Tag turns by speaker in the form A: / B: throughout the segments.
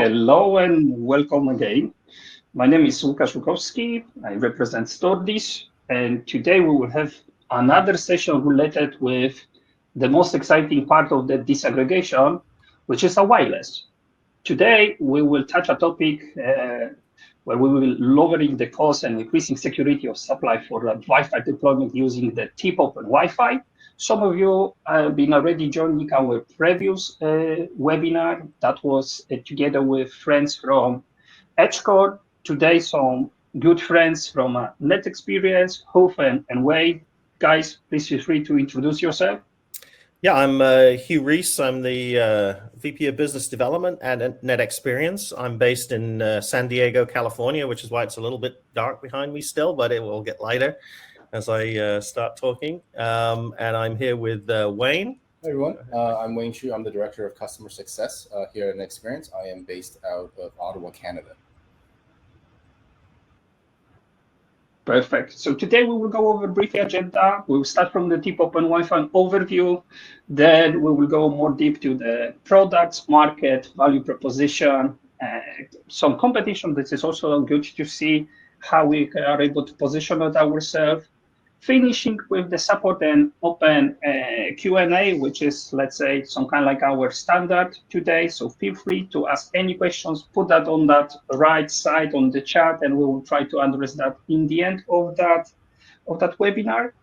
A: Hello and welcome again. My name is Łukasz Łukowski. I represent STORDIS, and today we will have another session related with the most exciting part of the disaggregation, which is a wireless. Today we will touch a topic where we will lowering the cost and increasing security of supply for Wi-Fi deployment using the TIP OpenWiFi. Some of you have been already joining our previous webinar that was together with friends from EdgeCore. Today, some good friends from NetExperience, Hoof and Wade. Guys, please feel free to introduce yourself.
B: Yeah, I'm Hugh Reese. I'm the VP of Business Development at NetExperience. I'm based in San Diego, California, which is why it's a little bit dark behind me still, but it will get lighter as I start talking. And I'm here with Wayne.
C: Hey everyone, I'm Wayne Chu. I'm the Director of Customer Success here at NetExperience. I am based out of Ottawa, Canada.
A: Perfect. So today we will go over brief agenda. We will start from the TIP OpenWiFi overview. Then we will go more deep to the products, market, value proposition, some competition. This is also good to see how we are able to position it ourselves. Finishing with the support and open Q&A, which is, let's say, some kind of like our standard today. So feel free to ask any questions, put that on that right side on the chat, and we will try to address that in the end of that webinar.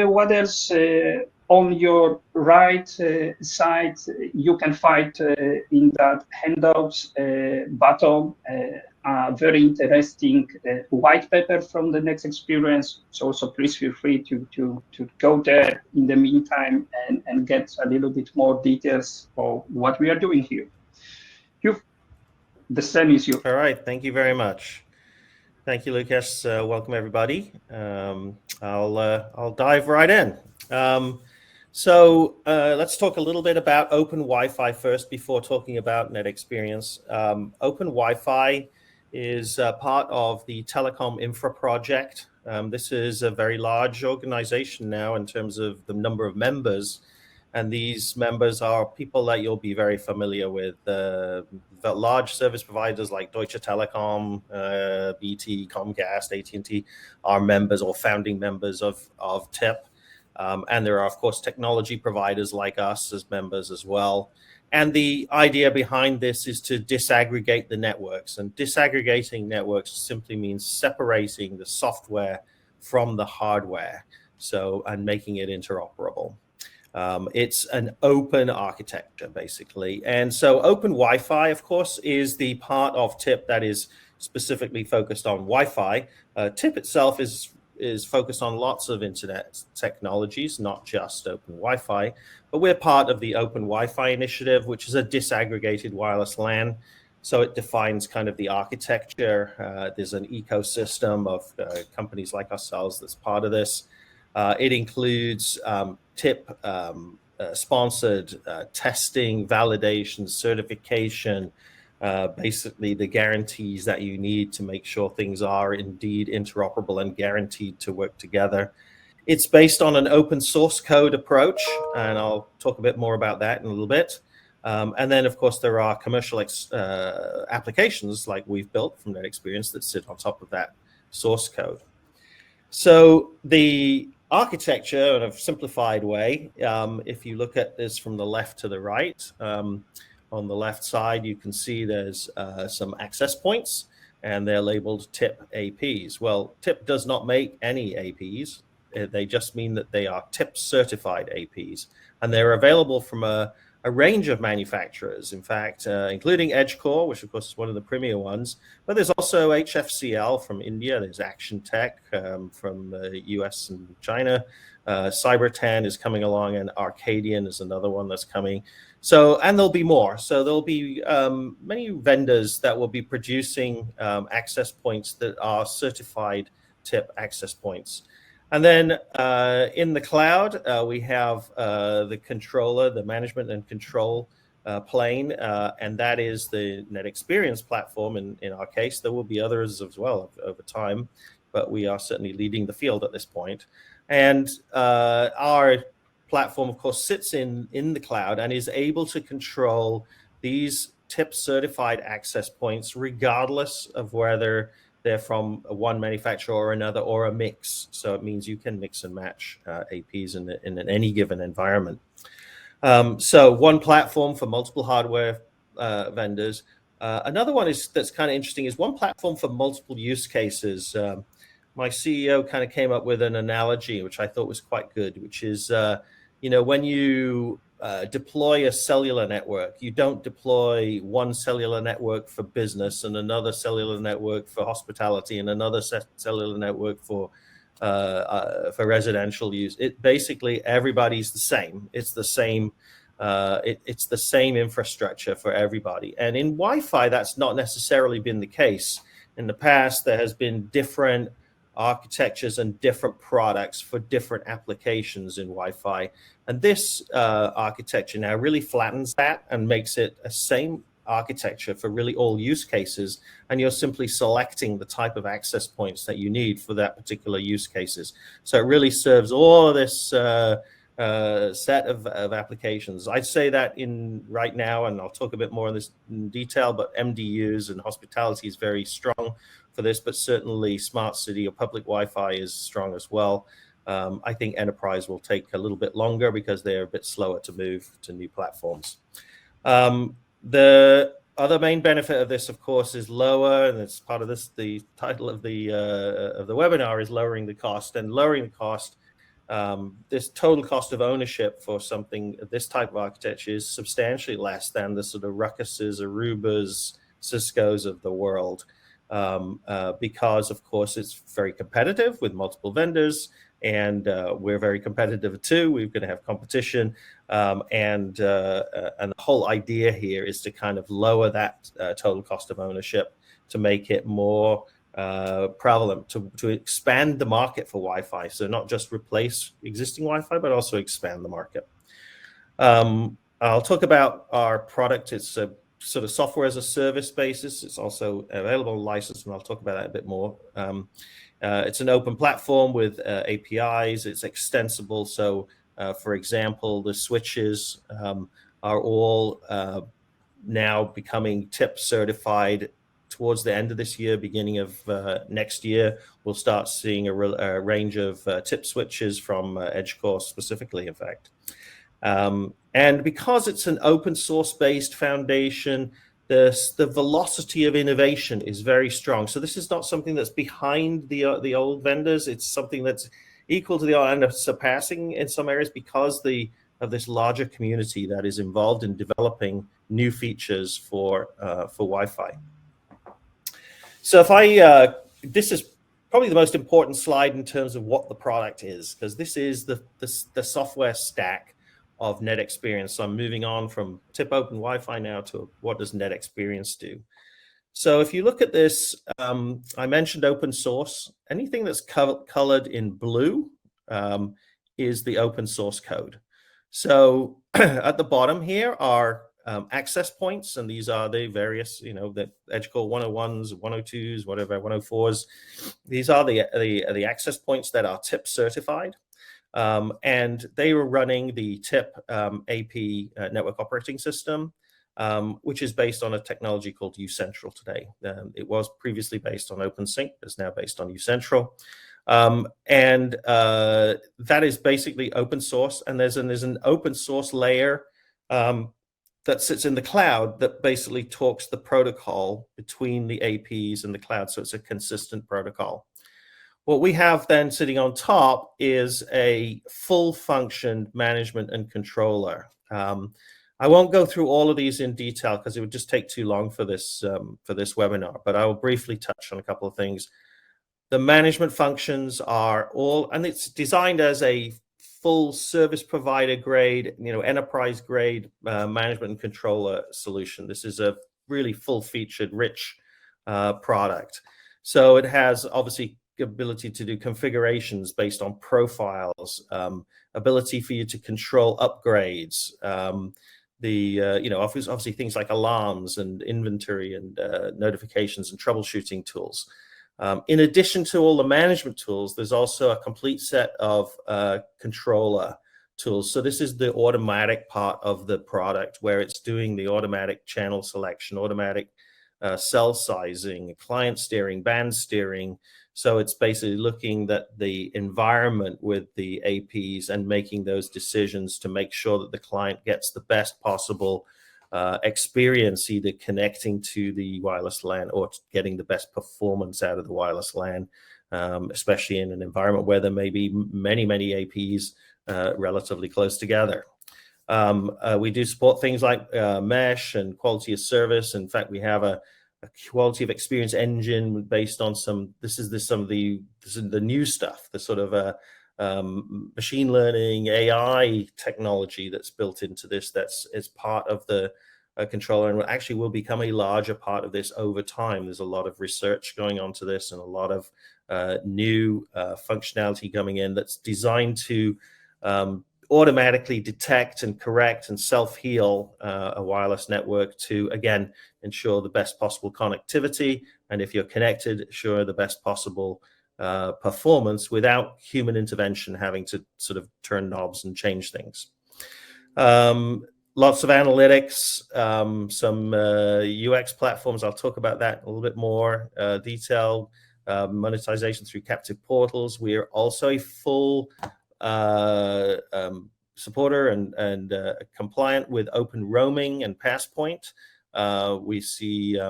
A: What else? On your right side, you can find in that handouts button a very interesting white paper from the NetExperience. So also please feel free to go there in the meantime and get a little bit more details of what we are doing here. Hugh, the scene is yours.
B: All right, thank you very much. Thank you, Lucas. Welcome everybody. I'll dive right in. So let's talk a little bit about OpenWiFi first before talking about NetExperience. OpenWiFi is part of the Telecom Infra Project. This is a very large organization now in terms of the number of members. And these members are people that you'll be very familiar with. The large service providers like Deutsche Telekom, BT, Comcast, AT&T are members or founding members of TIP. And there are, of course, technology providers like us as members as well. And the idea behind this is to disaggregate the networks. And disaggregating networks simply means separating the software from the hardware, and making it interoperable. It's an open architecture, basically. And so OpenWiFi, of course, is the part of TIP that is specifically focused on Wi-Fi. TIP itself is focused on lots of internet technologies, not just OpenWiFi, but we're part of the OpenWiFi initiative, which is a disaggregated wireless LAN. So it defines kind of the architecture. There's an ecosystem of companies like ourselves that's part of this. It includes TIP sponsored testing, validation, certification, basically the guarantees that you need to make sure things are indeed interoperable and guaranteed to work together. It's based on an open source code approach, and I'll talk a bit more about that in a little bit. And then, of course, there are commercial applications like we've built from NetExperience that sit on top of that source code. So the architecture in a simplified way, if you look at this from the left to the right, on the left side, you can see there's some access points, and they're labeled TIP APs. Well, TIP does not make any APs. They just mean that they are TIP certified APs, and they're available from a range of manufacturers, in fact, including EdgeCore, which of course is one of the premier ones, but there's also HFCL from India, there's Action Tech from the US and China, Cyber10 is coming along, and Arcadian is another one that's coming. So, and there'll be more. So there'll be many vendors that will be producing access points that are certified TIP access points. And then in the cloud, we have the controller, the management and control plane, and that is the NetExperience platform. In our case, there will be others as well over time, but we are certainly leading the field at this point. And our platform, of course, sits in the cloud and is able to control these TIP certified access points, regardless of whether they're from one manufacturer or another, or a mix. So it means you can mix and match APs in any given environment. So one platform for multiple hardware vendors. Another one that's kind of interesting is one platform for multiple use cases. My CEO kind of came up with an analogy, which I thought was quite good, which is, when you deploy a cellular network, you don't deploy one cellular network for business and another cellular network for hospitality and another cellular network for residential use. It basically, everybody's the same. It's the same. It's the same infrastructure for everybody. And in Wi-Fi, that's not necessarily been the case. In the past, there has been different architectures and different products for different applications in Wi-Fi. And this architecture now really flattens that and makes it a same architecture for really all use cases. And you're simply selecting the type of access points that you need for that particular use cases. So it really serves all of this set of applications. I'd say that right now, and I'll talk a bit more on this in detail, but MDUs and hospitality is very strong for this, but certainly smart city or public Wi-Fi is strong as well. I think enterprise will take a little bit longer because they're a bit slower to move to new platforms. The other main benefit of this, of course, is lower, and it's part of this. The title of the webinar is lowering the cost, and lowering the cost. This total cost of ownership for something this type of architecture is substantially less than the sort of Ruckuses, Arubas, Ciscos of the world, because of course it's very competitive with multiple vendors, and we're very competitive too. We're going to have competition, and the whole idea here is to kind of lower that total cost of ownership to make it more prevalent, to expand the market for Wi-Fi. So not just replace existing Wi-Fi, but also expand the market. I'll talk about our product. It's a sort of software as a service basis. It's also available license, and I'll talk about that a bit more. It's an open platform with APIs. It's extensible. So, for example, the switches are all now becoming TIP certified. Towards the end of this year, beginning of next year, we'll start seeing a range of TIP switches from EdgeCore specifically, in fact. And because it's an open source based foundation, the velocity of innovation is very strong. So this is not something that's behind the old vendors. It's something that's equal to the old and surpassing in some areas because of this larger community that is involved in developing new features for Wi-Fi. So this is probably the most important slide in terms of what the product is, because this is the software stack of NetExperience. So I'm moving on from TIP Open Wi-Fi now to what does NetExperience do. So if you look at this, I mentioned open source. Anything that's colored in blue is the open source code. So at the bottom here are access points, and these are the various, the EdgeCore 101s, 102s, whatever, 104s. These are the access points that are TIP certified, and they were running the TIP AP network operating system, which is based on a technology called uCentral today. It was previously based on OpenSync, it's now based on uCentral. And that is basically open source, and there's an open source layer that sits in the cloud that basically talks the protocol between the APs and the cloud, so it's a consistent protocol. What we have then sitting on top is a full function management and controller. I won't go through all of these in detail because it would just take too long for this webinar, but I will briefly touch on a couple of things. The management functions are all, and it's designed as a full service provider grade, enterprise grade management and controller solution. This is a really full featured, rich product. So it has obviously ability to do configurations based on profiles, ability for you to control upgrades, obviously things like alarms and inventory and notifications and troubleshooting tools. In addition to all the management tools, there's also a complete set of controller tools. So this is the automatic part of the product where it's doing the automatic channel selection, automatic cell sizing, client steering, band steering. So it's basically looking at the environment with the APs and making those decisions to make sure that the client gets the best possible experience, either connecting to the wireless LAN or getting the best performance out of the wireless LAN, especially in an environment where there may be many, many APs relatively close together. We do support things like mesh and quality of service. In fact, we have a quality of experience engine based on this is the new stuff, the sort of machine learning AI technology that's built into this. Is part of the controller, and actually will become a larger part of this over time. There's a lot of research going on to this and a lot of new functionality coming in that's designed to automatically detect and correct and self-heal a wireless network to, again, ensure the best possible connectivity, and if you're connected, ensure the best possible performance without human intervention having to sort of turn knobs and change things. Lots of analytics, some UX platforms. I'll talk about that a little bit more detail. Monetization through captive portals. We are also a full supporter and compliant with open roaming and Passpoint. We see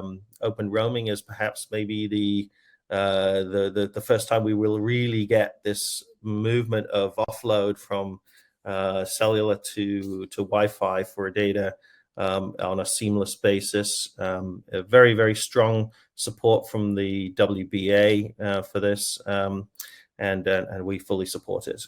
B: open roaming as perhaps maybe the first time we will really get this movement of offload from cellular to Wi-Fi for data on a seamless basis. A very, very strong support from the WBA for this, and we fully support it.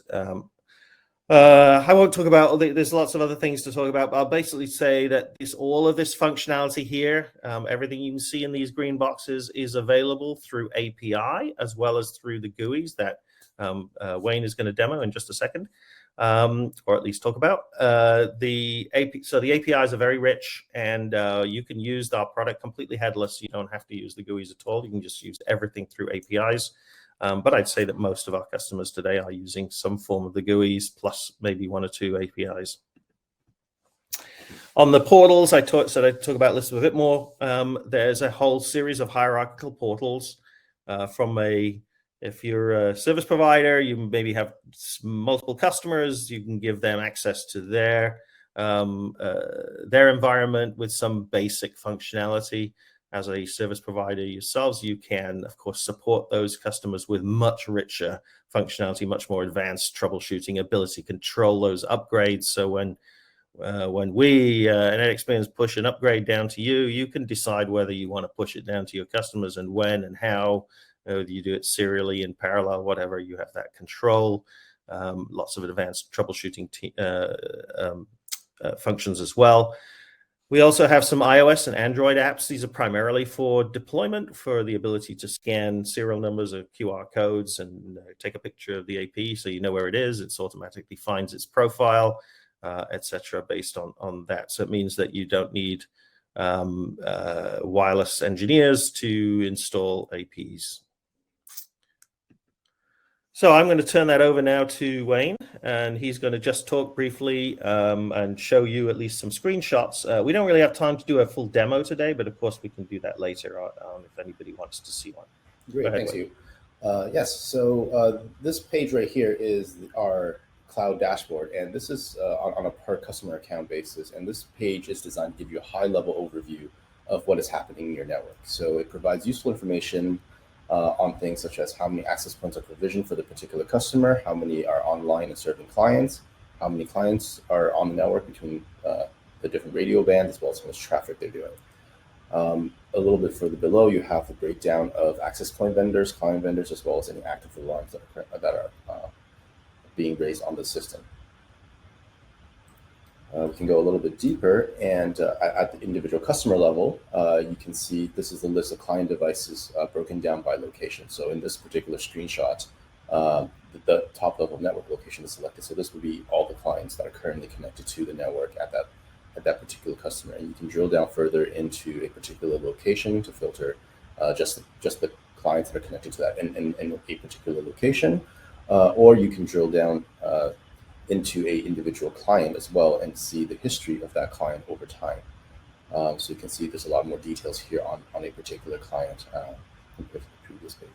B: I won't talk about, there's lots of other things to talk about, but I'll basically say that all of this functionality here, everything you can see in these green boxes is available through API as well as through the GUIs that Wayne is going to demo in just a second, or at least talk about. So the APIs are very rich, and you can use our product completely headless. You don't have to use the GUIs at all. You can just use everything through APIs. But I'd say that most of our customers today are using some form of the GUIs plus maybe one or two APIs. On the portals, I'd talk about this a bit more. There's a whole series of hierarchical portals. If you're a service provider, you maybe have multiple customers. You can give them access to their environment with some basic functionality. As a service provider yourselves, you can, of course, support those customers with much richer functionality, much more advanced troubleshooting ability, control those upgrades. So when we NetExperience push an upgrade down to you, you can decide whether you want to push it down to your customers and when and how. You do it serially, in parallel, whatever. You have that control. Lots of advanced troubleshooting functions as well. We also have some iOS and Android apps. These are primarily for deployment, for the ability to scan serial numbers or QR codes and take a picture of the AP so you know where it is. It automatically finds its profile, etc., based on that. So it means that you don't need wireless engineers to install APs. So I'm going to turn that over now to Wayne, and he's going to just talk briefly and show you at least some screenshots. We don't really have time to do a full demo today, but of course we can do that later on if anybody wants to see one.
C: Great, thanks you. Yes, so this page right here is our cloud dashboard, and this is on a per customer account basis. And this page is designed to give you a high-level overview of what is happening in your network. So it provides useful information on things such as how many access points are provisioned for the particular customer, how many are online and serving clients, how many clients are on the network between the different radio bands, as well as how much traffic they're doing. A little bit further below, you have the breakdown of access point vendors, client vendors, as well as any active alarms that are being raised on the system. We can go a little bit deeper, and at the individual customer level, you can see this is the list of client devices broken down by location. So in this particular screenshot, the top level network location is selected. So this would be all the clients that are currently connected to the network at that particular customer. And you can drill down further into a particular location to filter just the clients that are connected to that in a particular location, or you can drill down into a individual client as well and see the history of that client over time. So you can see there's a lot more details here on a particular client compared to the previous page.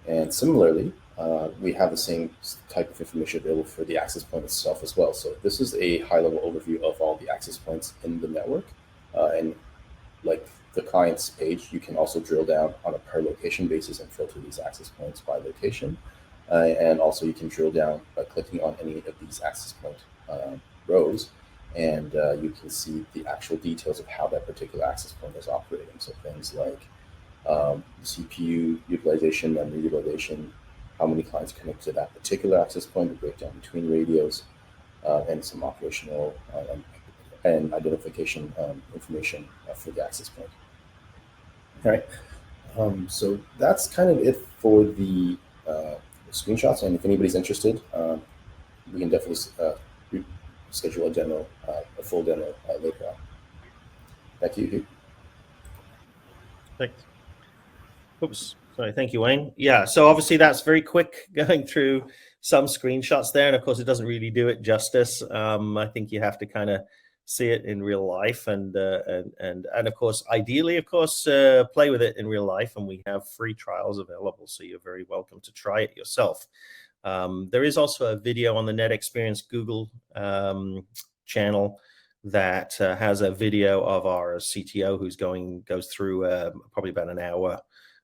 C: And similarly, we have the same type of information available for the access point itself as well. So this is a high-level overview of all the access points in the network. And like the client's page, you can also drill down on a per location basis and filter these access points by location. And also you can drill down by clicking on any of these access point rows, and you can see the actual details of how that particular access point is operating. So things like CPU utilization, memory utilization, how many clients connect to that particular access point, the breakdown between radios, and some operational and identification information for the access point. All right, so that's kind of it for the screenshots, and if anybody's interested, we can definitely schedule a full demo later on. Back to you, Hugh.
B: Thanks. Oops, sorry, thank you, Wayne. Yeah, so obviously that's very quick going through some screenshots there, and of course it doesn't really do it justice. I think you have to kind of see it in real life, and of course, ideally, of course, play with it in real life, and we have free trials available, so you're very welcome to try it yourself. There is also a video on the NetExperience Google channel that has a video of our CTO who's goes through probably about an hour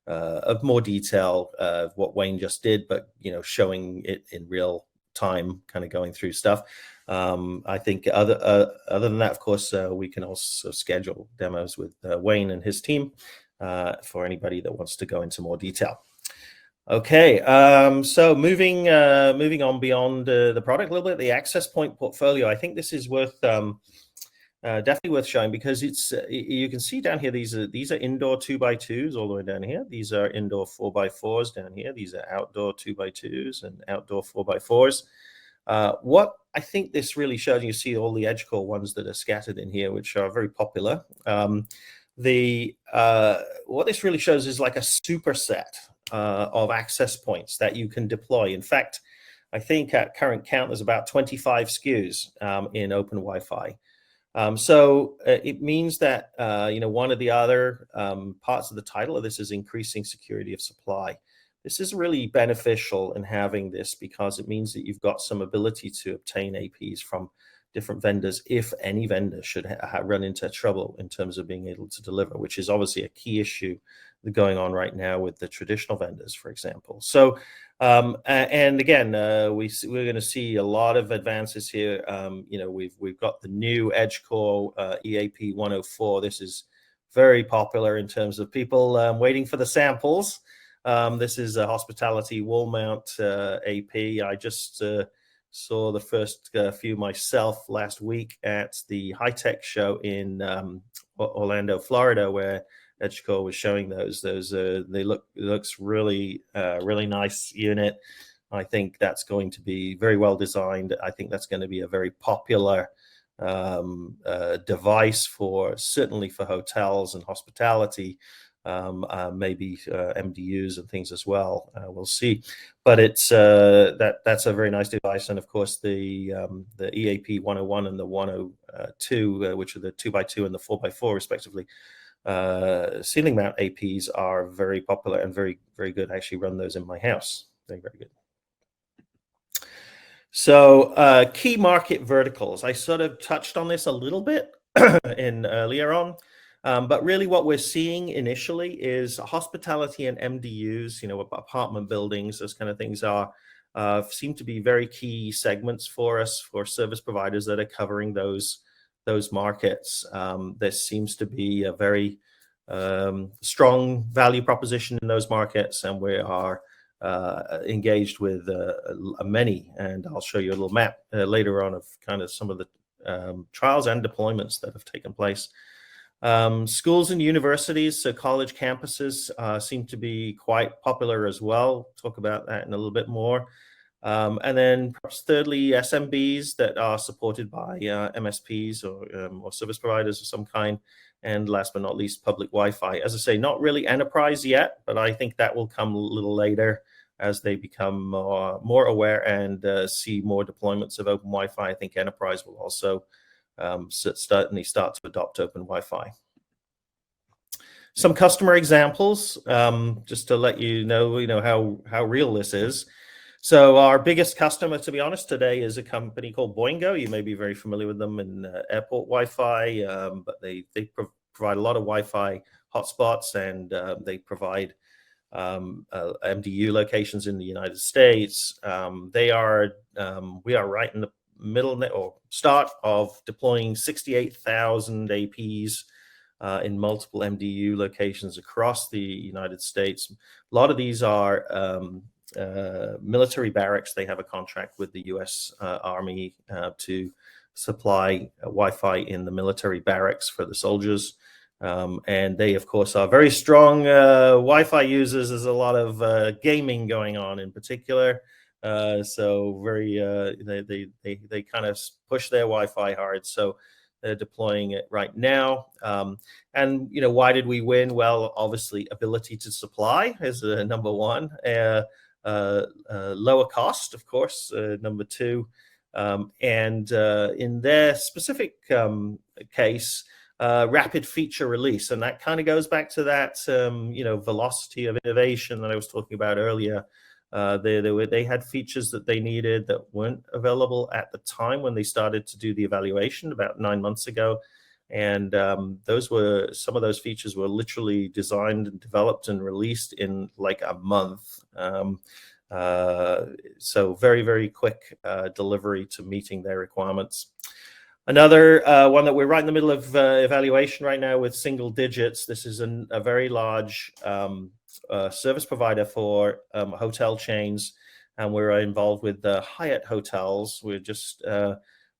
B: of more detail of what Wayne just did, but showing it in real time, kind of going through stuff. I think other than that, of course, we can also schedule demos with Wayne and his team for anybody that wants to go into more detail. Okay, so moving on beyond the product a little bit, the access point portfolio. I think this is worth definitely worth showing, because it's you can see down here these are indoor 2x2s all the way down here. These are indoor 4x4s down here. These are outdoor 2x2s and outdoor 4x4s. What I think this really shows, you see all the edge core ones that are scattered in here, which are very popular. What this really shows is like a superset of access points that you can deploy. In fact, I think at current count there's about 25 SKUs in OpenWiFi. So it means that one of the other parts of the title of this is increasing security of supply. This is really beneficial in having this, because it means that you've got some ability to obtain APs from different vendors if any vendor should run into trouble in terms of being able to deliver, which is obviously a key issue going on right now with the traditional vendors, for example. So, and again, we're going to see a lot of advances here. We've got the new Edge Core EAP 104. This is very popular in terms of people waiting for the samples. This is a hospitality wall mount AP. I just saw the first few myself last week at the High Tech show in Orlando, Florida, where EdgeCore was showing those. Looks really really nice unit. I think that's going to be very well designed. I think that's going to be a very popular device certainly for hotels and hospitality. Maybe MDUs and things as well. We'll see, but it's that's a very nice device. And of course, the EAP 101 and the 102, which are the 2x2 and the 4x4 respectively, ceiling mount APs are very popular and very, very good. I actually run those in my house. Very, very good. So key market verticals. I sort of touched on this a little bit in earlier on. But really what we're seeing initially is hospitality and MDUs, apartment buildings, those kind of things seem to be very key segments for us, for service providers that are covering those markets. There seems to be a very strong value proposition in those markets, and we are engaged with many, and I'll show you a little map later on of kind of some of the trials and deployments that have taken place. Schools and universities, so college campuses seem to be quite popular as well. Talk about that in a little bit more. And then perhaps thirdly, SMBs that are supported by MSPs or service providers of some kind. And last but not least, public Wi-Fi. As I say, not really enterprise yet, but I think that will come a little later. as they become more aware and see more deployments of Open Wi-Fi. I think enterprise will also certainly start to adopt Open Wi-Fi. Some customer examples, just to let you know, how real this is. So our biggest customer, to be honest, today is a company called Boingo. You may be very familiar with them in airport Wi-Fi, but they provide a lot of Wi-Fi hotspots, and they provide MDU locations in the United States. We are right in the middle or start of deploying 68,000 APs in multiple MDU locations across the United States. A lot of these are military barracks. They have a contract with the US Army to supply Wi-Fi in the military barracks for the soldiers. And they, of course, are very strong Wi-Fi users. There's a lot of gaming going on in particular. So very, they kind of push their Wi-Fi hard. So they're deploying it right now. And, why did we win? Well, obviously, ability to supply is number one. Lower cost, of course, number two. And in their specific case, rapid feature release. And that kind of goes back to that, velocity of innovation that I was talking about earlier. They had features that they needed that weren't available at the time when they started to do the evaluation about 9 months ago. And some of those features were literally designed and developed and released in like a month. So very, very quick delivery to meeting their requirements. Another one that we're right in the middle of evaluation right now with single digits. This is a very large service provider for hotel chains, and we're involved with the Hyatt hotels. We're just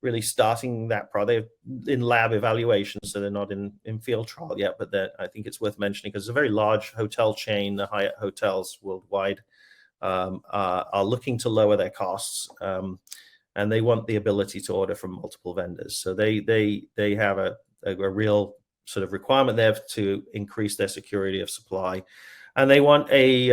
B: really starting that product. They're in lab evaluation, so they're not in field trial yet, but I think it's worth mentioning because it's a very large hotel chain. The Hyatt hotels worldwide are looking to lower their costs, and they want the ability to order from multiple vendors. So they have a real sort of requirement there to increase their security of supply. And they want a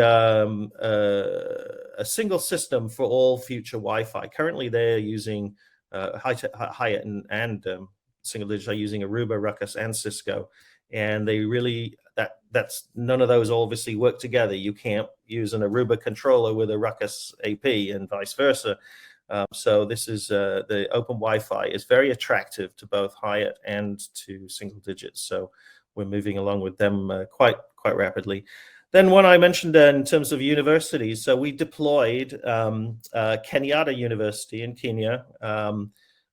B: single system for all future Wi-Fi. Currently, they're using Hyatt and single digits are using Aruba, Ruckus, and Cisco, and they really that's none of those obviously work together. You can't use an Aruba controller with a Ruckus AP and vice versa. So this is the Open Wi-Fi is very attractive to both Hyatt and to single digits. So we're moving along with them quite rapidly. Then one I mentioned in terms of universities, so we deployed Kenyatta University in Kenya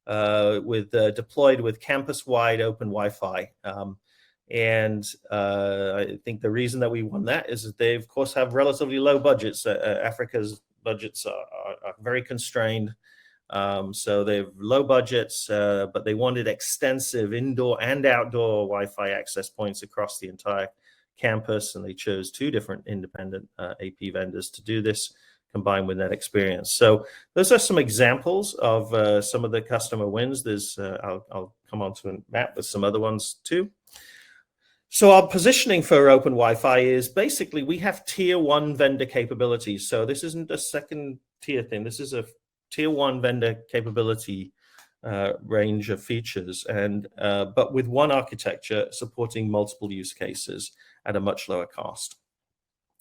B: deployed with campus-wide Open Wi-Fi. And I think the reason that we won that is that they, of course, have relatively low budgets. Africa's budgets are very constrained. So they have low budgets, but they wanted extensive indoor and outdoor Wi-Fi access points across the entire campus, and they chose 2 different independent AP vendors to do this, combined with NetExperience. So those are some examples of some of the customer wins. There's I'll come on to a map with some other ones too. So our positioning for Open Wi-Fi is basically we have tier 1 vendor capabilities. So this isn't a second tier thing. This is a tier 1 vendor capability range of features, and but with one architecture supporting multiple use cases at a much lower cost.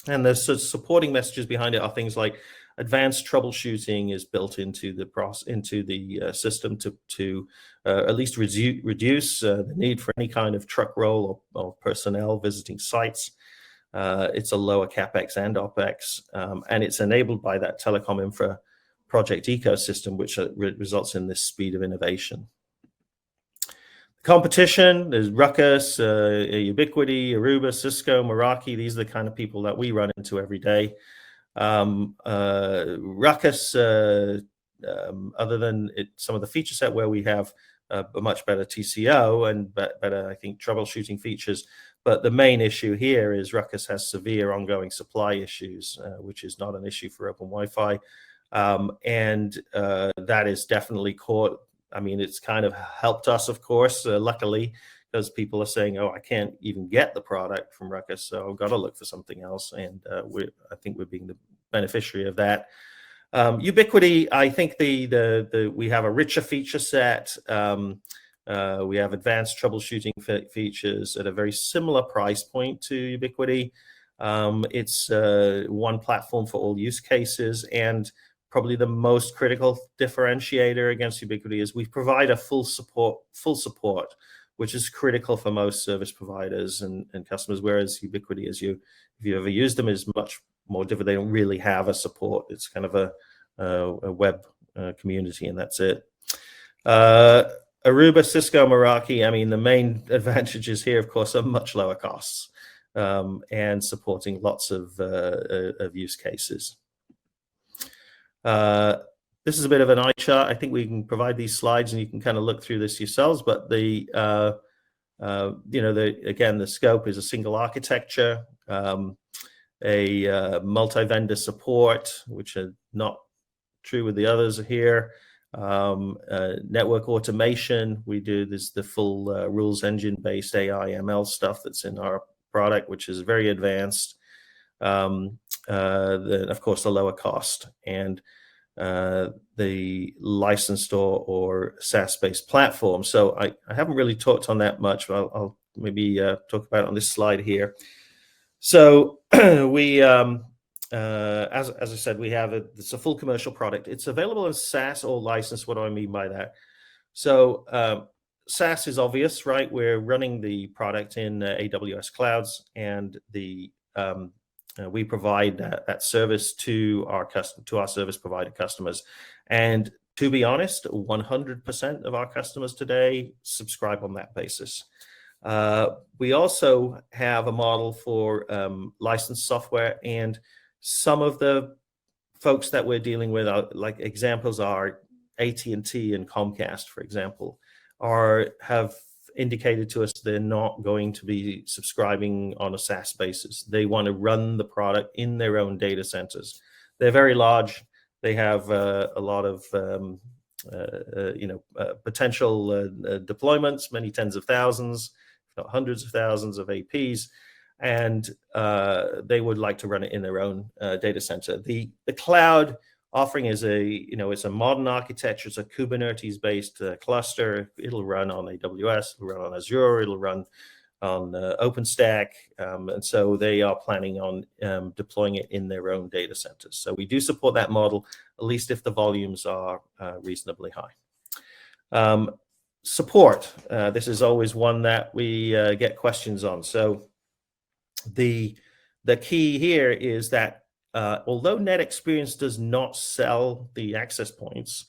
B: And the supporting messages behind it are things like advanced troubleshooting is built into the system to at least reduce the need for any kind of truck roll or personnel visiting sites. It's a lower CapEx and OpEx, and it's enabled by that Telecom Infra Project ecosystem, which results in this speed of innovation. Competition, there's Ruckus, Ubiquiti, Aruba, Cisco, Meraki. These are the kind of people that we run into every day. Ruckus, other than some of the feature set where we have a much better TCO and better, I think, troubleshooting features. But the main issue here is Ruckus has severe ongoing supply issues, which is not an issue for Open Wi-Fi. And that is definitely caught. I mean, it's kind of helped us, of course, luckily, because people are saying, oh, I can't even get the product from Ruckus, so I've got to look for something else. And I think we're being beneficiary of that. Ubiquiti, I think we have a richer feature set. We have advanced troubleshooting features at a very similar price point to Ubiquiti. It's one platform for all use cases, and probably the most critical differentiator against Ubiquiti is we provide a full support, which is critical for most service providers and customers. Whereas Ubiquiti, if you ever used them, is much more different. They don't really have a support. It's kind of a web community, and that's it. Aruba, Cisco, Meraki, I mean, the main advantages here, of course, are much lower costs and supporting lots of use cases. This is a bit of an eye chart. I think we can provide these slides and you can kind of look through this yourselves, but again, the scope is a single architecture, a multi-vendor support, which are not true with the others here. Network automation, we do the full rules engine based AI ML stuff that's in our product, which is very advanced. Then of course the lower cost, and the licensed or SaaS based platform. So I haven't really talked on that much, but I'll maybe talk about it on this slide here. So we as I said, we have it's a full commercial product. It's available as SaaS or licensed. What do I mean by that? So SaaS is obvious, right? We're running the product in AWS clouds, and we provide that service to our service provider customers. And to be honest, 100% of our customers today subscribe on that basis. We also have a model for licensed software, and some of the folks that we're dealing with like examples are AT&T and Comcast, for example, have indicated to us they're not going to be subscribing on a SaaS basis. They want to run the product in their own data centers. They're very large. They have a lot of potential deployments, many tens of thousands, if not hundreds of thousands of APs, and they would like to run it in their own data center. The cloud offering is it's a modern architecture. It's a Kubernetes-based cluster. It'll run on AWS, it'll run on Azure, it'll run on OpenStack, and so they are planning on deploying it in their own data centers. So we do support that model, at least if the volumes are reasonably high. Support. This is always one that we get questions on. So the key here is that although NetExperience does not sell the access points,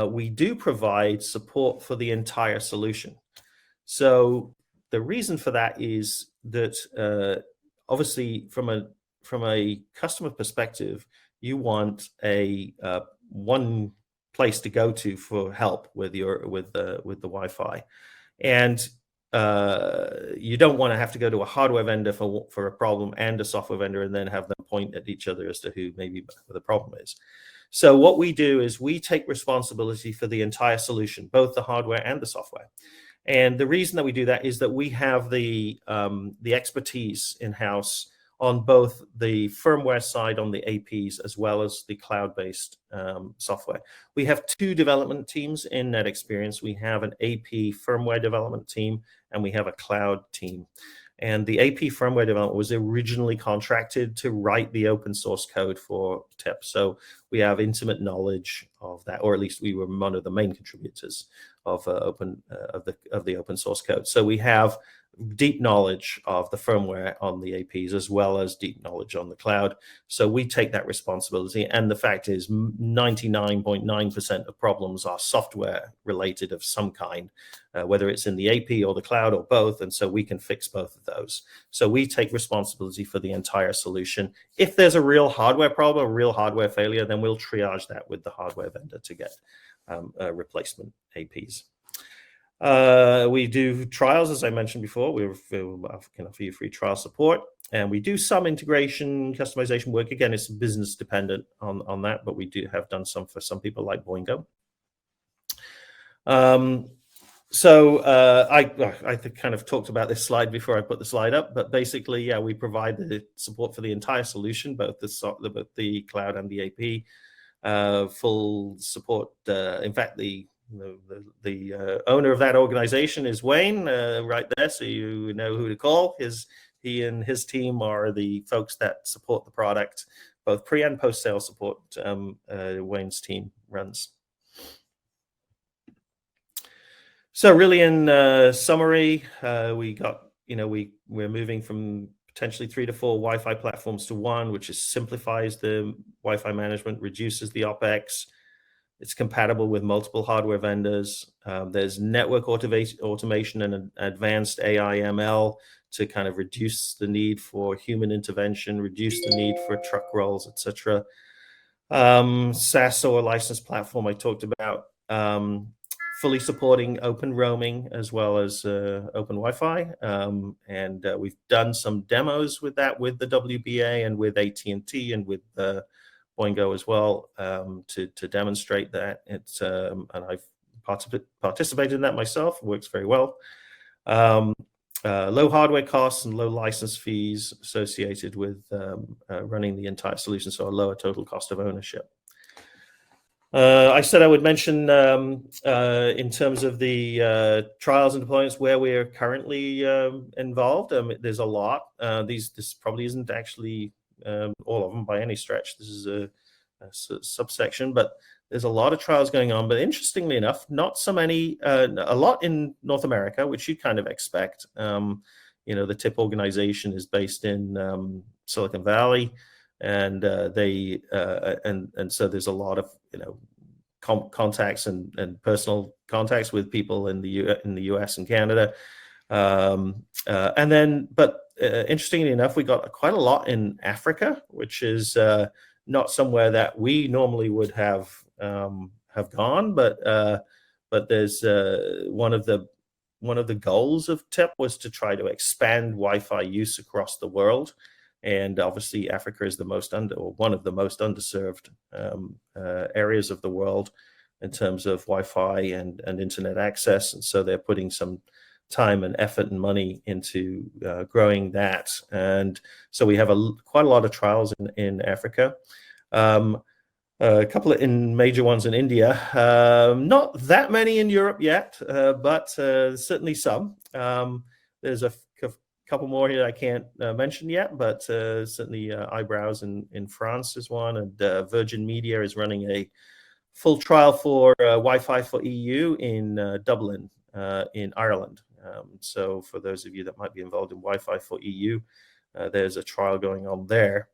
B: we do provide support for the entire solution. So the reason for that is that obviously from a customer perspective, you want a one place to go to for help with the Wi-Fi, and you don't want to have to go to a hardware vendor for a problem and a software vendor and then have them point at each other as to who maybe the problem is. So what we do is we take responsibility for the entire solution, both the hardware and the software. And the reason that we do that is that we have the expertise in-house on both the firmware side on the APs as well as the cloud-based software. We have two development teams in NetExperience. We have an AP firmware development team and we have a cloud team. And the AP firmware development was originally contracted to write the open source code for TIP. So we have intimate knowledge of that, or at least we were one of the main contributors of the open source code. So we have deep knowledge of the firmware on the APs as well as deep knowledge on the cloud. So we take that responsibility. And the fact is 99.9% of problems are software related of some kind, whether it's in the AP or the cloud or both. And so we can fix both of those. So we take responsibility for the entire solution. If there's a real hardware problem, a real hardware failure, then we'll triage that with the hardware vendor to get replacement APs. We do trials, as I mentioned before. We can offer you free trial support, and we do some integration, customization work. Again, it's business dependent on that, but we do have done some for some people like Boingo. So I kind of talked about this slide before I put the slide up, but basically, yeah, we provide the support for the entire solution, both the cloud and the AP, full support. In fact, the owner of that organization is Wayne, right there, so you know who to call. He and his team are the folks that support the product, both pre and post sale support. Wayne's team runs. So really, in summary, we're moving from potentially 3 to 4 Wi-Fi platforms to 1, which simplifies the Wi-Fi management, reduces the OpEx. It's compatible with multiple hardware vendors. There's network automation and advanced AI ML to kind of reduce the need for human intervention, reduce the need for truck rolls, etc. SaaS or licensed platform I talked about. Fully supporting open roaming as well as open Wi-Fi, and we've done some demos with that with the WBA and with AT&T and with Boingo as well, to demonstrate that. It's and I've participated in that myself. It works very well. Low hardware costs and low license fees associated with running the entire solution, so a lower total cost of ownership. I said I would mention in terms of the trials and deployments where we're currently involved. There's a lot. This probably isn't actually all of them by any stretch. This is a subsection, but there's a lot of trials going on. But interestingly enough, not so many. A lot in North America, which you kind of expect. The TIP organization is based in Silicon Valley. And so there's a lot of contacts and personal contacts with people in the US and Canada, but interestingly enough, we got quite a lot in Africa, which is not somewhere that we normally would have gone, but there's one of the goals of TIP was to try to expand Wi-Fi use across the world. And obviously, Africa is one of the most underserved areas of the world in terms of Wi-Fi and internet access. And so they're putting some time and effort and money into growing that. And so we have quite a lot of trials in Africa. A couple of major ones in India. Not that many in Europe yet, but certainly some. There's a couple more here I can't mention yet, but certainly Eyebrows in France is one, and Virgin Media is running a full trial for Wi-Fi for EU in Dublin, in Ireland. So for those of you that might be involved in Wi-Fi for EU, there's a trial going on there.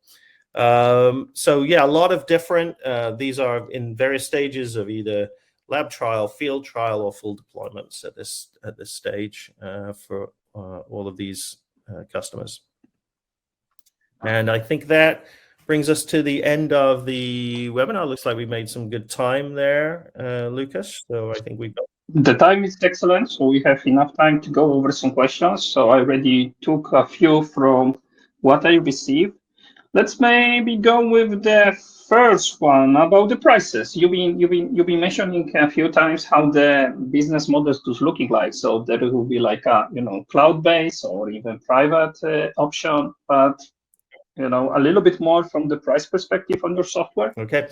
B: So yeah, a lot of different. These are in various stages of either lab trial, field trial, or full deployments at this stage for all of these customers. And I think that brings us to the end of the webinar. Looks like we made some good time there, Lucas. So I think we've got...
A: The time is excellent, so we have enough time to go over some questions. So I already took a few from what I received. Let's maybe go with the first one about the prices. You've been mentioning a few times how the business models is looking like. So there will be like a cloud-based or even private option, but a little bit more from the price perspective on your software.
B: Okay.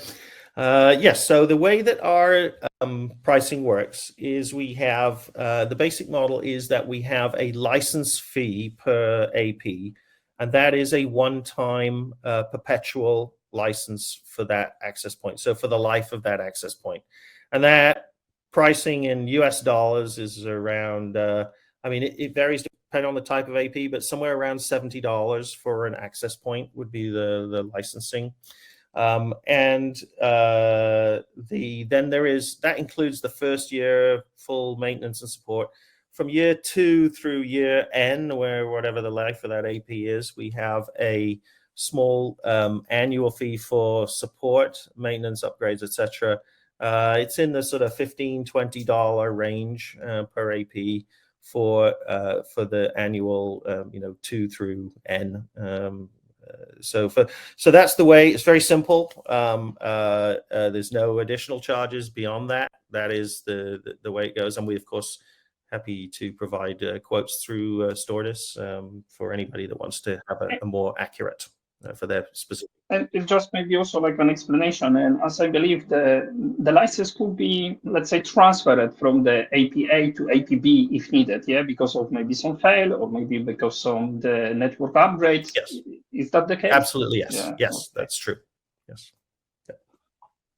B: Yes. So the way that our pricing works is we have the basic model is that we have a license fee per AP. And that is a one-time perpetual license for that access point. So for the life of that access point. And that pricing in US dollars is around, it varies depending on the type of AP, but somewhere around $70 for an access point would be the licensing. Then that includes the first year full maintenance and support. From year 2 through year N, whatever the life of that AP is, we have a small annual fee for support, maintenance, upgrades, etc. It's in the sort of $15-$20 range per AP for the annual, 2 through N. So that's the way. It's very simple. There's no additional charges beyond that. That is the way it goes, and we of course happy to provide quotes through STORDIS for anybody that wants to have a more accurate for their specific.
A: And it's just maybe also like an explanation. And as I believe the license could be, let's say, transferred from the APA to APB if needed, yeah, because of maybe some fail or maybe because of the network upgrades.
B: Yes.
A: Is that the case?
B: Absolutely, yes.
A: Yeah.
B: Yes,
A: Okay.
B: that's true. Yes.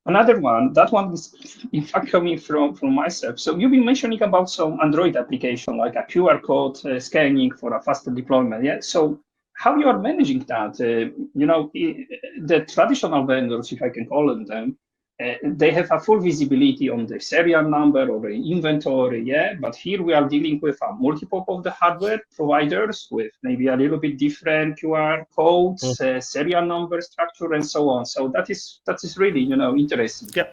A: Another one, that one is in fact coming from myself. So you've been mentioning about some Android application like a QR code scanning for a faster deployment. Yeah. So how you are managing that? The traditional vendors, if I can call them, they have a full visibility on the serial number or the inventory. Yeah. But here we are dealing with a multiple of the hardware providers with maybe a little bit different QR codes, serial number structure, and so on. So that is really interesting.
B: Yeah.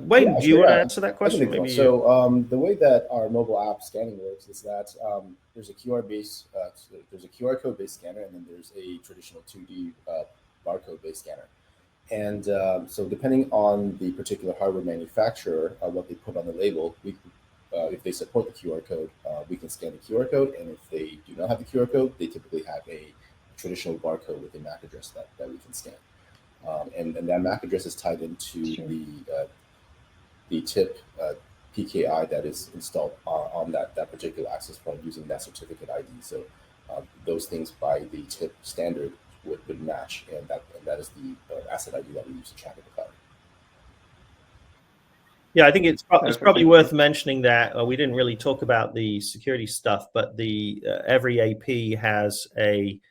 B: Wayne, do you want to answer that question?
C: Maybe so. The way that our mobile app scanning works is that there's a there's a QR code based scanner, and then there's a traditional 2D barcode based scanner. And so depending on the particular hardware manufacturer, what they put on the label, if they support the QR code, we can scan the QR code. And if they do not have the QR code, they typically have a traditional barcode with a MAC address that we can scan. And that MAC address is tied into the TIP PKI that is installed on that particular access point using that certificate ID. So those things by the TIP standard would match, and that is the asset ID that we use to track the cloud.
B: Yeah, I think it's probably worth mentioning that we didn't really talk about the security stuff, but every AP has a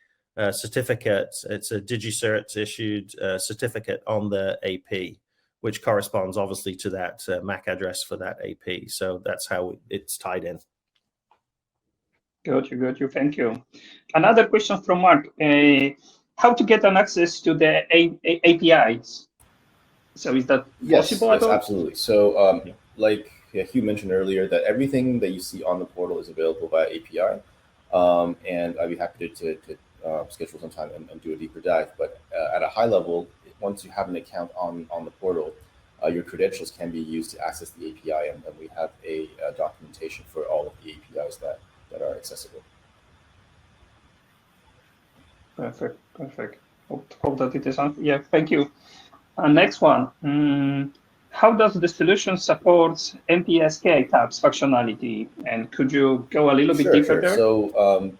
B: certificate. It's a DigiCert issued certificate on the AP, which corresponds obviously to that MAC address for that AP. So that's how it's tied in.
A: Got you. Thank you. Another question from Mark. How to get an access to the APIs? So is that possible at all?
C: Yes, absolutely. So like Hugh mentioned earlier, that everything that you see on the portal is available via API. And I'd be happy to schedule some time and do a deeper dive. But at a high level, once you have an account on the portal, your credentials can be used to access the API, and we have a documentation for all of the APIs that are accessible.
A: Perfect. Hope that it is on. Yeah, thank you. Next one. How does the solution support MPSK tabs functionality? And could you go a little bit deeper there?
C: So,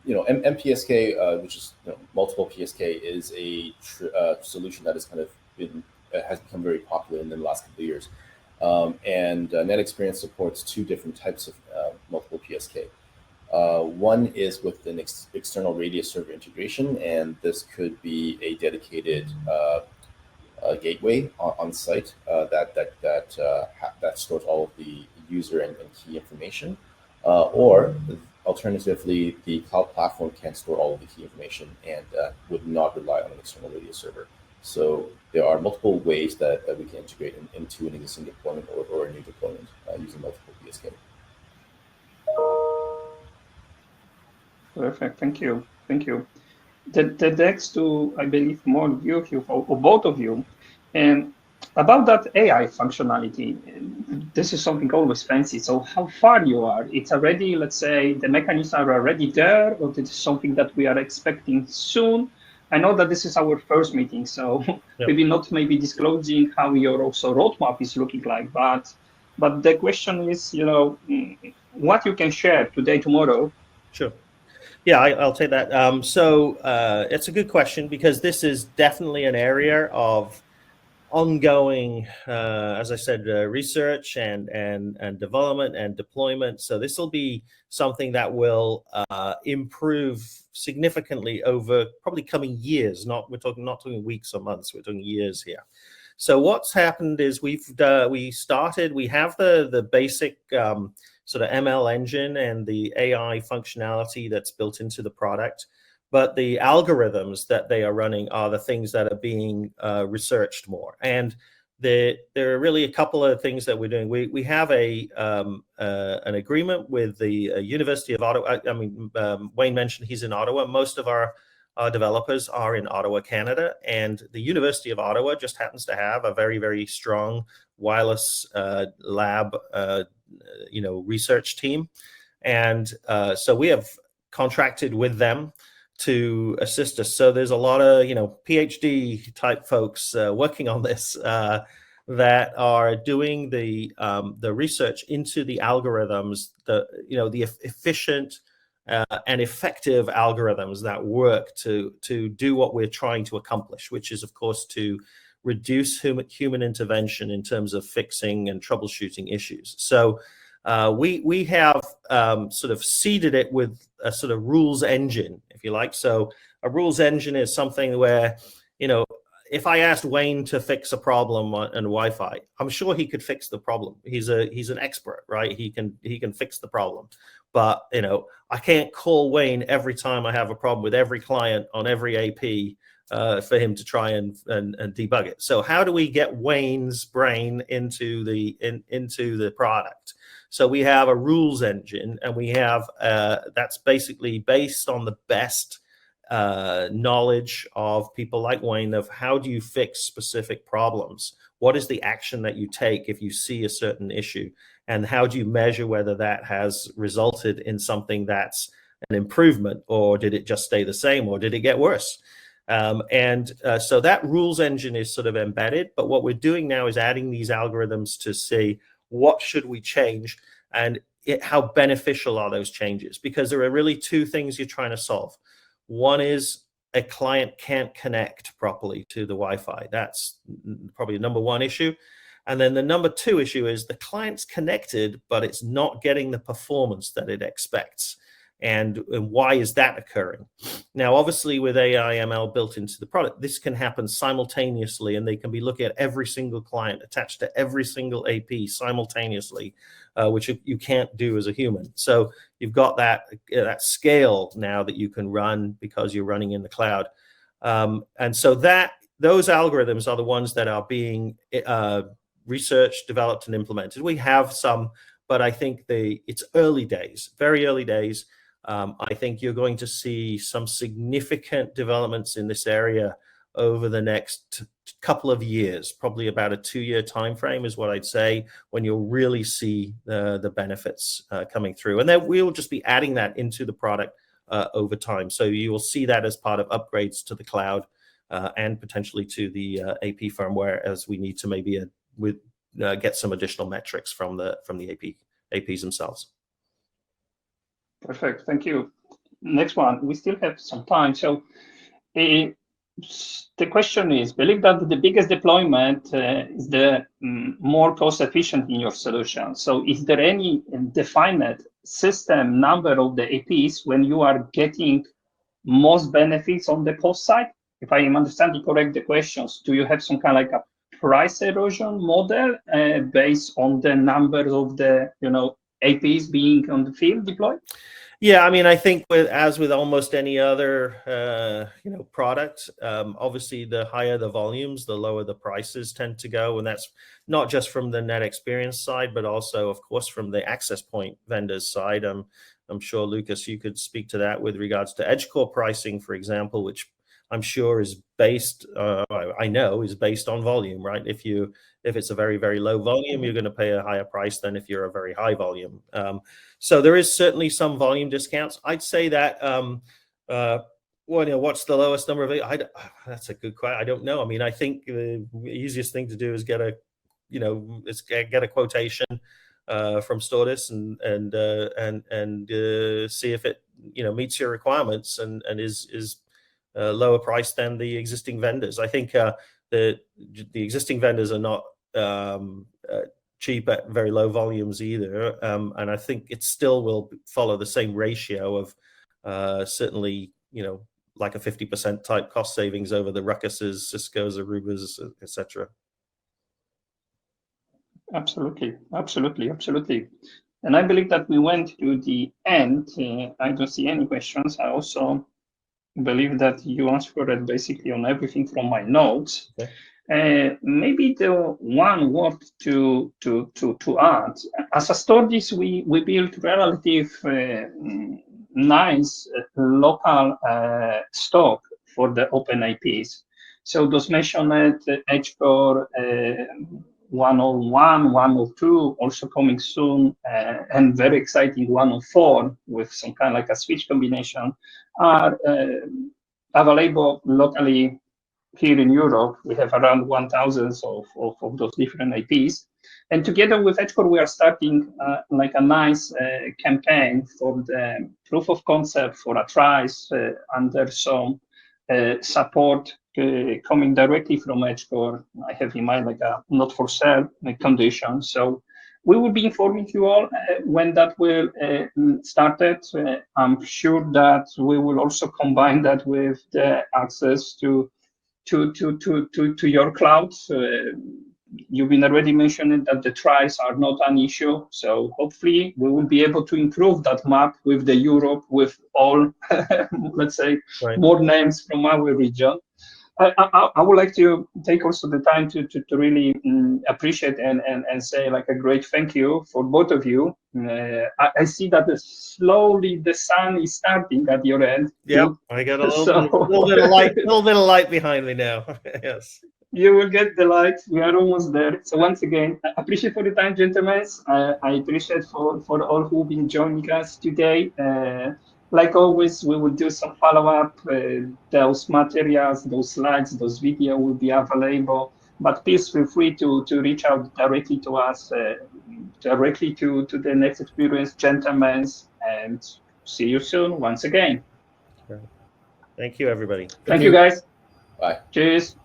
C: MPSK, which is multiple PSK, is a solution that has has become very popular in the last couple of years. And NetExperience supports two different types of multiple PSK. One is with an external radius server integration, and this could be a dedicated gateway on site that stores all of the user and key information. Or alternatively, the cloud platform can store all of the key information and would not rely on an external radius server. So there are multiple ways that we can integrate into an existing deployment or a new deployment using multiple PSK.
A: Perfect. Thank you. The next two, I believe, more you or both of you, and about that AI functionality. This is something always fancy. So how far you are? It's already, let's say, the mechanisms are already there, or this is something that we are expecting soon. I know that this is our first meeting, so maybe not disclosing how your also roadmap is looking like, but the question is, what you can share today, tomorrow.
B: Sure. Yeah, I'll take that. So it's a good question, because this is definitely an area of ongoing, as I said, research and development and deployment. So this will be something that will improve significantly over probably coming years. Not talking weeks or months. We're talking years here. So what's happened is we have the basic sort of ML engine and the AI functionality that's built into the product. But the algorithms that they are running are the things that are being researched more. And there are really a couple of things that we're doing. We have an agreement with the University of Ottawa. I mean, Wayne mentioned he's in Ottawa. Most of our developers are in Ottawa, Canada. And the University of Ottawa just happens to have a very, very strong wireless lab research team, and so we have contracted with them to assist us. So there's a lot of PhD type folks working on this that are doing the research into the algorithms, the efficient and effective algorithms that work to do what we're trying to accomplish, which is, of course, to reduce human intervention in terms of fixing and troubleshooting issues. So we have sort of seeded it with a sort of rules engine, if you like. So a rules engine is something where, if I asked Wayne to fix a problem on Wi-Fi, I'm sure he could fix the problem. He's an expert, right? He can fix the problem. But I can't call Wayne every time I have a problem with every client on every AP for him to try and debug it. So how do we get Wayne's brain into the product? So we have a rules engine, and we have that's basically based on the best knowledge of people like Wayne of how do you fix specific problems? What is the action that you take if you see a certain issue? And how do you measure whether that has resulted in something that's an improvement, or did it just stay the same, or did it get worse? So that rules engine is sort of embedded, but what we're doing now is adding these algorithms to see what should we change and how beneficial are those changes, because there are really two things you're trying to solve. One is a client can't connect properly to the Wi-Fi. That's probably the number one issue. And then the number two issue is the client's connected, but it's not getting the performance that it expects. And why is that occurring? Now, obviously, with AI ML built into the product, this can happen simultaneously, and they can be looking at every single client attached to every single AP simultaneously, which you can't do as a human. So you've got that scale now that you can run because you're running in the cloud. And so those algorithms are the ones that are being researched, developed, and implemented. We have some, but I think it's early days, very early days. I think you're going to see some significant developments in this area over the next couple of years, probably about a 2-year time frame is what I'd say, when you'll really see the benefits coming through. And then we'll just be adding that into the product over time. So you will see that as part of upgrades to the cloud and potentially to the AP firmware, as we need to maybe get some additional metrics from the APs themselves.
A: Perfect, thank you. Next one, we still have some time. So the question is, believe that the biggest deployment is the more cost efficient in your solution. So is there any defined system number of the APs when you are getting most benefits on the cost side? If I am understanding correct the questions, do you have some kind of like a price erosion model based on the number of the APs being on the field deployed?
B: Yeah, I mean, I think as with almost any other product, obviously the higher the volumes, the lower the prices tend to go, and that's not just from the NetExperience side, but also, of course, from the access point vendors side. I'm sure, Lucas, you could speak to that with regards to edge core pricing, for example, which I'm sure is based, I know, is based on volume, right? If it's a very, very low volume, you're going to pay a higher price than if you're a very high volume. So there is certainly some volume discounts. I'd say that, what's the lowest number of? That's a good question. I don't know. I mean, I think the easiest thing to do is get a quotation from STORDIS and see if it meets your requirements and is lower price than the existing vendors. I think the existing vendors are not cheap at very low volumes either, and I think it still will follow the same ratio of certainly like a 50% type cost savings over the Ruckuses, Cisco's, Arubas, etc.
A: Absolutely. And I believe that we went to the end. I don't see any questions. I also believe that you answered basically on everything from my notes. Okay. Maybe the one word to add. As a STORDIS, we built relative nice local stock for the open IPs. So those mentioned EdgeCore, 101, 102, also coming soon, and very exciting 104 with some kind of like a switch combination, are available locally here in Europe. We have around 1,000 of those different IPs. And together with EdgeCore, we are starting like a nice campaign for the proof of concept for a tries under some support coming directly from EdgeCore. I have in mind like a not for sale condition. So we will be informing you all when that will start. I'm sure that we will also combine that with the access to your clouds. You've been already mentioning that the tries are not an issue. So hopefully we will be able to improve that map with the Europe, with all, let's say, more names from our region. I would like to take also the time to really appreciate and say like a great thank you for both of you. I see that slowly the sun is starting at your end.
B: Yeah, I got a little bit of light behind me now. Yes.
A: You will get the light. We are almost there. So once again, I appreciate for the time, gentlemen. I appreciate for all who've been joining us today. Like always, we will do some follow-up. Those materials, those slides, those videos will be available. But please feel free to reach out directly to us, directly to the NetExperience gentlemen, and see you soon once again.
B: Thank you, everybody.
A: Thank you, guys.
C: Bye.
A: Cheers.